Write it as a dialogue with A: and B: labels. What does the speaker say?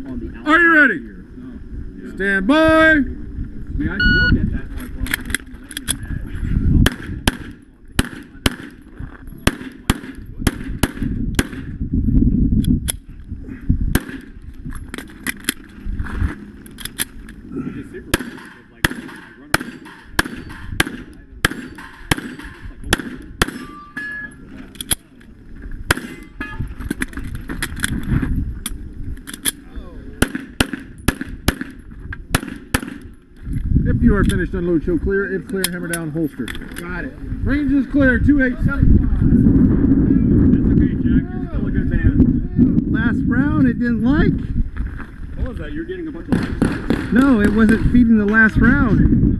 A: on the outside.
B: Are you ready?
A: Here. No. Yeah.
B: Stand by.
A: I mean, I still get that like well,
B: If you are finished, unload, show clear. If clear, hammer down, holster.
C: Got it.
B: Range is clear, 2875.
A: That's okay, Jack. You're still a good man.
C: Last round, it didn't like.
A: What was that? You're getting a bunch of likes.
C: No, it wasn't feeding the last round.